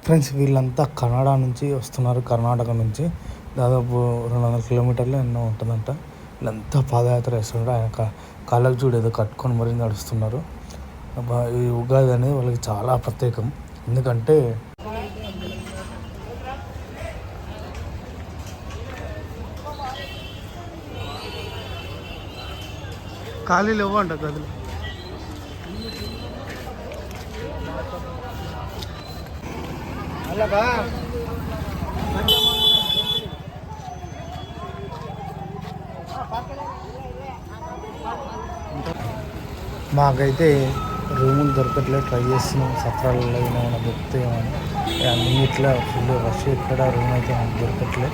Friends వీళ్ళంతా కన్నడ నుంచి వస్తున్నారు, కర్ణాటక నుంచి. దాదాపు 200 కిలోమీటర్లు ఎన్నో ఉంటుందంట. వీళ్ళంతా పాదయాత్ర వేస్తున్నారు. ఆయన కాళ్ళకు చూడు ఏదో కట్టుకొని మరీ నడుస్తున్నారు. ఈ ఉగాది అనేది వాళ్ళకి చాలా ప్రత్యేకం. ఎందుకంటే ఖాళీలు ఇవ్వంట గదులు. మాకైతే రూములు దొరకట్లేదు, ట్రై చేస్తున్నాం. సత్రాలలో ఏమైనా దొరుకుతాయేమని. అన్నిట్లో ఫుల్ రష్, ఎక్కడ రూమ్ అయితే నాకు దొరకట్లేదు.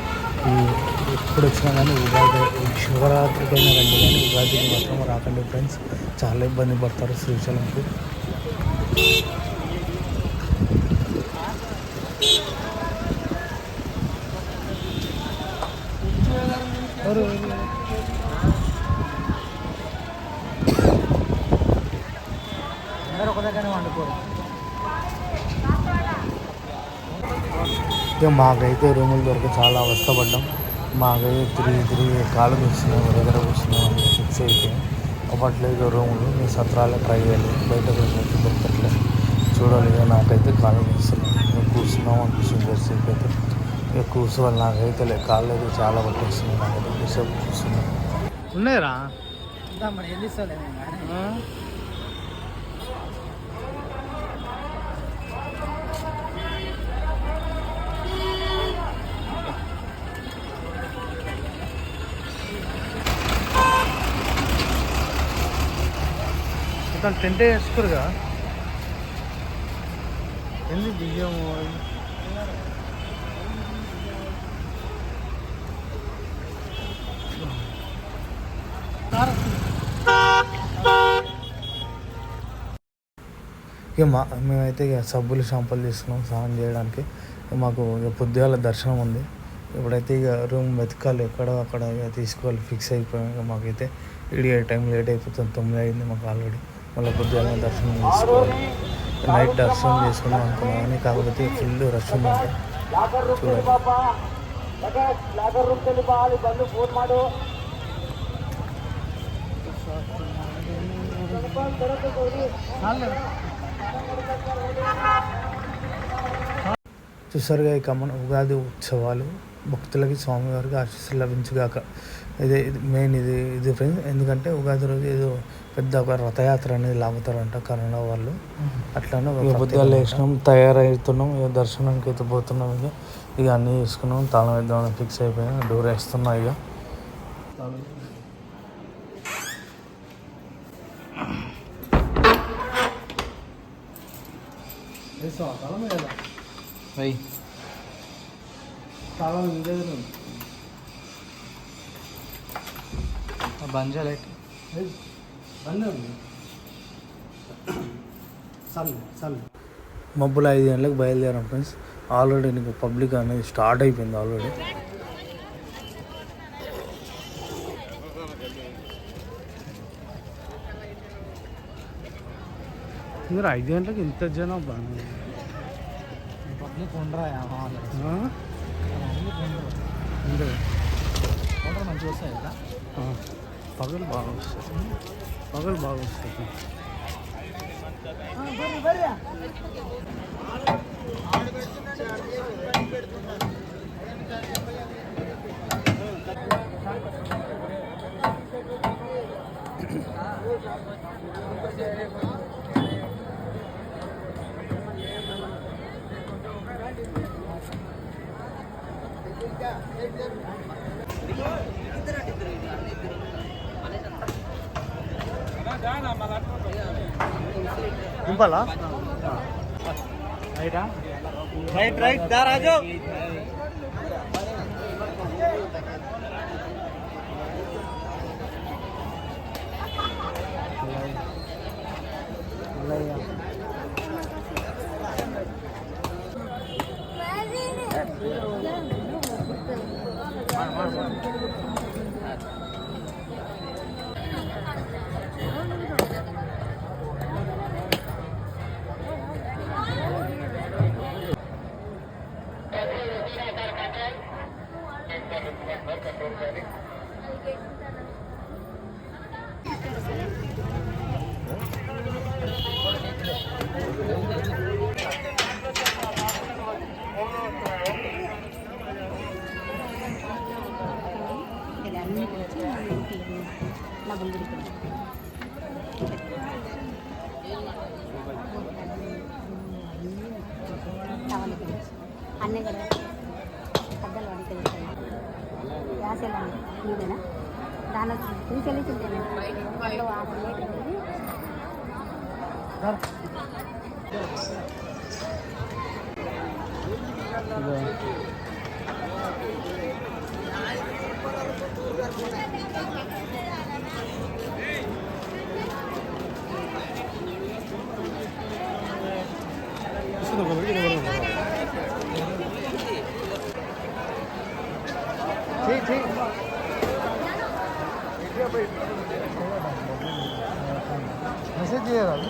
ఎప్పుడు వచ్చినా కానీ ఉగాది శివరాత్రికైనా రండి, కానీ ఉగాదికి మాత్రం రాకండి ఫ్రెండ్స్. చాలా ఇబ్బంది పడతారు శ్రీశైలంకి. ఇక మాకైతే రూములు దొరికి చాలా అవస్థపడ్డాం. మాకైతే తిరిగి కాలు కూర్చున్నాం, దగ్గర కూర్చున్నాం అని ఫిక్స్ అయిపోయాం. అప్పట్లేదు రూములు మీ సత్రాలే ట్రై చేయాలి, బయట రూమ్ అయితే దొరకట్లేదు. చూడాలి. ఇక నాకైతే కాలు కూర్చున్నాం, కూర్చున్నాం అనిపిస్తుంది. దర్శనం అయితే ఇక కూర్చోవాలి. నాకైతే కాళ్ళు అయితే చాలా పట్టేస్తున్నాయి. నాకైతే కూర్చోవాలి, కూర్చున్నాం. ఉన్నాయిరా మొత్తం టెంటే వేసుకోరుగా. ఎందుకు బియ్యం ఇక మేమైతే ఇక సబ్బులు షాంపులు తీసుకున్నాం స్నానం చేయడానికి. మాకు ఇక పొద్దుగాల దర్శనం ఉంది. ఇప్పుడైతే ఇక రూమ్ వెతకాలి, ఎక్కడో అక్కడ ఇక తీసుకోవాలి ఫిక్స్ అయిపోయాం. ఇక మాకైతే ఇడియే టైం లేట్ అయిపోతుంది, 9 అయింది మాకు ఆల్రెడీ. మళ్ళీ పొద్దుగాల దర్శనం చేసుకోవాలి. నైట్ దర్శనం చేసుకున్నాం అనుకున్నాం, కానీ కాకపోతే ఫుల్ రష్ ఉందంటే చూడాలి. చూసారుగా, ఇక మన ఉగాది ఉత్సవాలు భక్తులకి స్వామివారికి ఆశీస్సులు లభించుగాక. ఇది మెయిన్ ఇది ఫ్రెండ్స్. ఎందుకంటే ఉగాది రోజు ఏదో పెద్ద ఒక రథయాత్ర అనేది లాగుతారంట కన్నడ వాళ్ళు. అట్లానే పొద్దుగా లేచినాం, తయారవుతున్నాం, ఇక దర్శనానికి అయితే పోతున్నాం. ఇక అన్నీ చేసుకున్నాం, తాళం వేద్దామని ఫిక్స్ అయిపోయాం. డోర్ వేస్తున్నా ఇక. తాళం బంద్ చేయాలి. మబ్బులు 5 గంటలకు బయలుదేరాం ఫ్రెండ్స్. ఆల్రెడీ నీకు పబ్లిక్ అనేది స్టార్ట్ అయిపోయింది ఆల్రెడీ. మీరు 5 గంటలకు ఇంత జనం బాగా పబ్లిక్ ఉండరా మంచిగా వస్తాయి కదా. పగలు బాగా వస్తాయి, పగలు బాగా వస్తాయి. దింపాలా? రైట్ దా రాజు. అన్నీ కదా అద్దలు వాడికి గ్యాస్ వెళ్ళండి మీదేనా దాని తీసుకెళ్ళి తింటాను వాటర్ మెసేజ్ చేయరాదు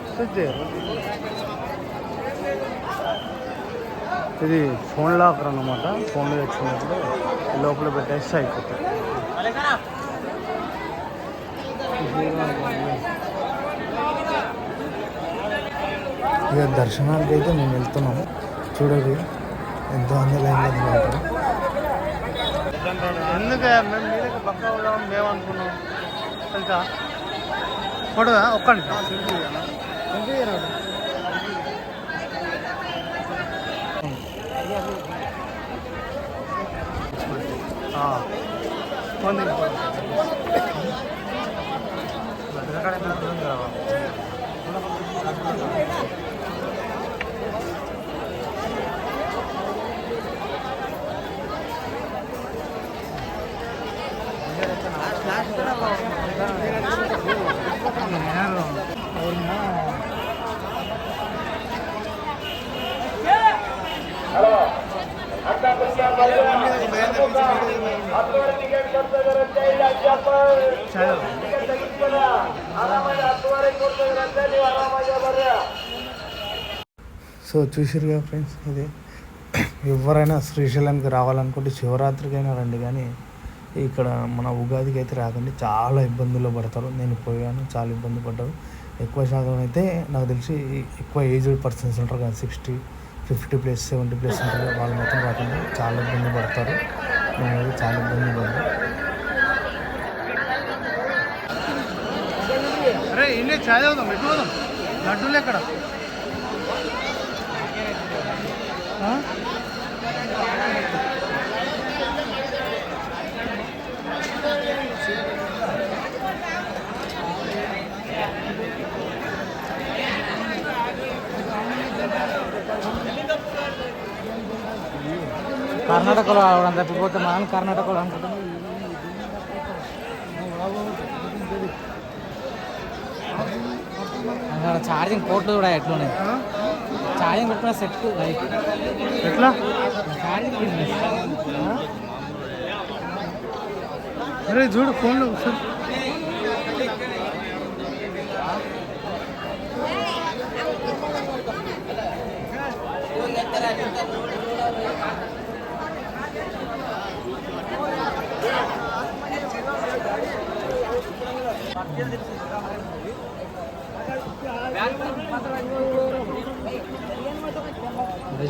మెసేజ్ చేయరు ఇది ఫోన్ లాకర్ అన్నమాట ఫోన్లో తెచ్చుకున్నప్పుడు లోపల పెట్టేస్తే అయిపోతుంది ఇక దర్శనానికి అయితే మేము వెళ్తున్నాము చూడండి ఎంతో అందలైంది అంటారు ఎందుకు మేము మీదకి పక్క ఉన్నాం మేము అనుకున్నాం తెలుసా పొడవా ఒక్కండి సో చూసిరుగా ఫ్రెండ్స్ ఇది ఎవరైనా శ్రీశైలానికి రావాలనుకుంటే శివరాత్రికైనా రండి కానీ ఇక్కడ మన ఉగాదికి అయితే రాకండి చాలా ఇబ్బందుల్లో పడతారు నేను పోయాను చాలా ఇబ్బంది పడ్డారు ఎక్కువ శాతం అయితే నాకు తెలిసి ఎక్కువ ఏజ్డ్ పర్సన్స్ ఉంటారు కదా 60-50+ 70+ ఉంటారు వాళ్ళు మొత్తం రాకుండా చాలా ఇబ్బంది పడతారు నేను చాలా ఇబ్బంది పడ్డాను అరే ఇన్నే ఛాయ్ అవుదాం ఎటు పోదాం లడ్డూలు ఎక్కడ కర్ణాటకలో ఆవిడ తప్పిపోతే మనం కర్ణాటకలో అనుకుంటాం అక్కడ ఛార్జింగ్ పోర్ట్లు కూడా ఎట్లున్నాయి ఛార్జింగ్ పెట్టుకున్న సెట్ లైట్ ఎట్లా ఛార్జింగ్ అరే చూడు ఫోన్లో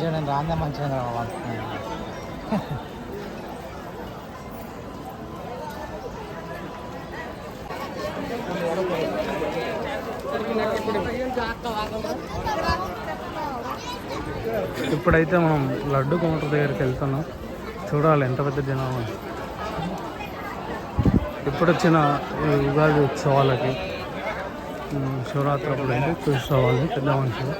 నేను రాందే మంచిగా ఇప్పుడైతే మనం లడ్డు కౌంటర్ దగ్గరికి వెళ్తున్నాం చూడాలి ఎంత పెద్ద జనాభా ఇప్పుడు వచ్చిన ఉగాది ఉత్సవాలకి శివరాత్రి అప్పుడు అయితే చూసుకోవాలి పెద్ద మనుషులు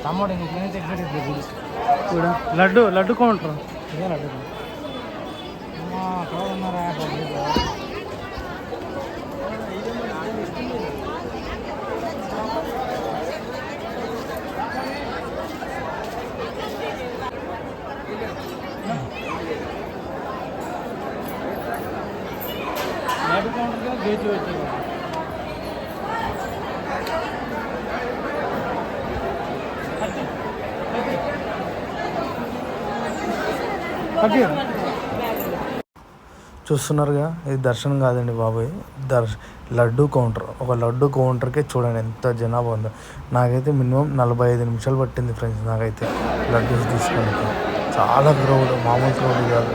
తమ్ముడు లడ్డు లడ్డు కౌంటర్ లడ్డు ఉన్నారా లడ్డు కౌంటర్ గేట్ వచ్చి చూస్తున్నారుగా, ఇది దర్శనం కాదండి బాబాయ్, లడ్డు కౌంటర్. ఒక లడ్డు కౌంటర్కే చూడండి ఎంత జనాభా ఉందో. నాకైతే మినిమం 45 నిమిషాలు పట్టింది ఫ్రెండ్స్ నాకైతే లడ్డూస్ తీసుకోవడానికి. చాలా క్రౌడ్, మామూలు క్రౌడ్ కాదు.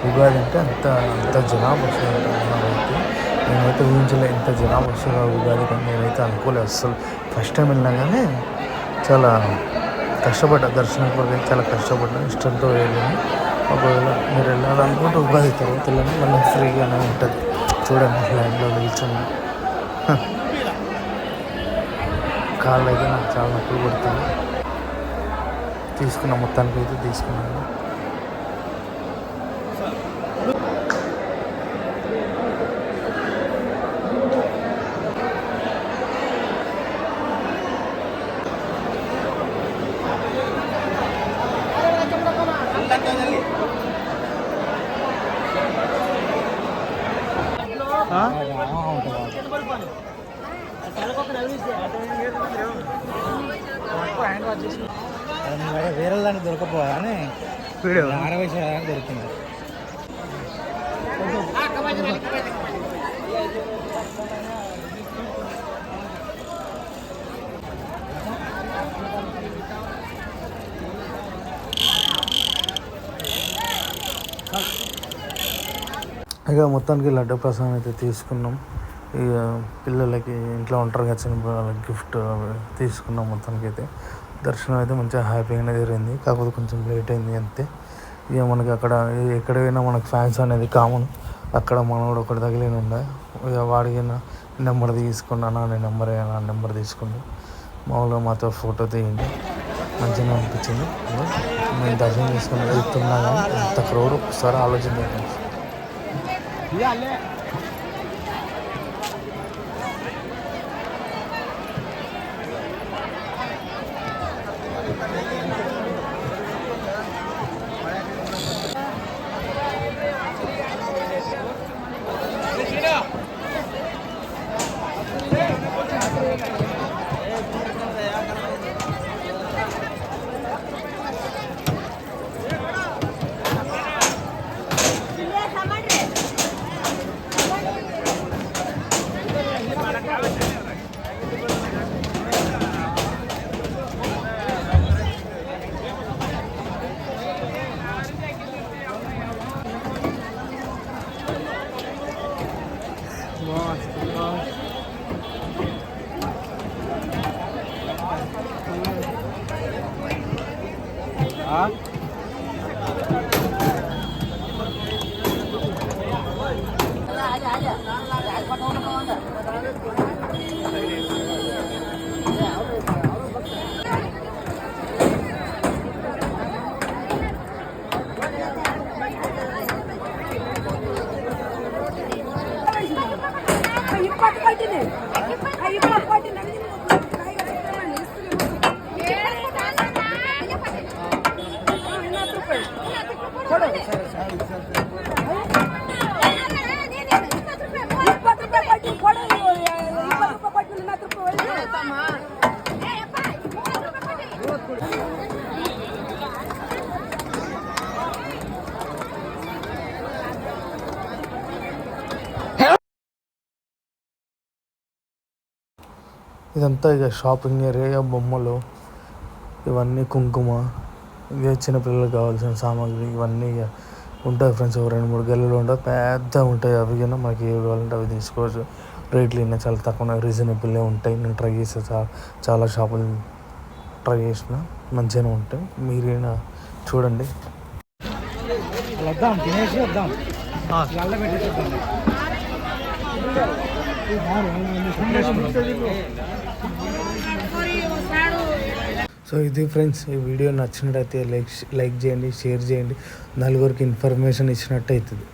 ఉగాది అంటే అంత జనాభా వస్తుంది నాకైతే. నేనైతే ఊహించలే ఇంత జనాభా వస్తుంది ఉగాది, కానీ నేనైతే అనుకోలేదు అస్సలు. ఫస్ట్ టైం వెళ్ళినా కానీ చాలా కష్టపడ్డా, దర్శనం కొరకు చాలా కష్టపడ్డా, ఇష్టంతో వెళ్ళాను. ఒకవేళ మీరు వెళ్ళాలనుకుంటే ఉగాది తర్వాత వెళ్ళండి, మళ్ళీ ఫ్రీగానే ఉంటుంది. చూడండి లైన్లో నిల్చున్నా, కాళ్ళు అయితే నాకు చాలా నొప్పులు పడుతుంది. తీసుకున్నా, మొత్తానికి అయితే తీసుకున్నాను. వేరే దానికి దొరకపోవా అని వీడియో 60 దొరికింది. ఇక మొత్తానికి లడ్డు ప్రసాదం అయితే తీసుకున్నాం. ఇక పిల్లలకి ఇంట్లో ఉంటారు కదా చిన్న పిల్లలకి గిఫ్ట్ తీసుకున్నాం. మొత్తానికి అయితే దర్శనం అయితే మంచిగా హ్యాపీగానే జరిగింది. కాకపోతే కొంచెం లేట్ అయింది అంతే. ఇక మనకి అక్కడ ఎక్కడ పోయినా మనకు ఫ్యాన్స్ అనేది కామన్. అక్కడ మనోడు ఒకటి తగిలిన ఉండే, ఇక వాడికి నెంబర్ తీసుకున్నాను, నా నెంబర్ తీసుకుంది. మామూలుగా మాతో ఫోటో తీయండి, మంచిగా అనిపించింది. మేము దర్శనం చేసుకుని వెళ్తున్నా కానీ ఎంత క్రౌడ్ ఒకసారి ఆలోచించాను. ఇదంతా ఇక షాపింగ్ ఏరియా, బొమ్మలు, ఇవన్నీ కుంకుమ, ఇక చిన్నపిల్లలకు కావాల్సిన సామాగ్రి ఇవన్నీ ఇక ఉంటాయి ఫ్రెండ్స్. 2-3 గెలలు ఉంటాయి, పెద్ద ఉంటాయి. అవి కన్నా మనకి ఏవి కావాలంటే అవి తీసుకోవచ్చు. రేట్లు అయినా చాలా తక్కువ, రీజనబుల్గా ఉంటాయి. నేను ట్రై చేసే చాలా షాపులు ట్రై చేసిన, మంచిగానే ఉంటాయి. మీరైనా చూడండి. వద్దాం, తినేసి వద్దాం. సో ఇది ఫ్రెండ్స్, ఈ వీడియో నచ్చినట్టయితే లైక్ చేయండి, షేర్ చేయండి. నలుగురికి ఇన్ఫర్మేషన్ ఇచ్చినట్టు అవుతుంది.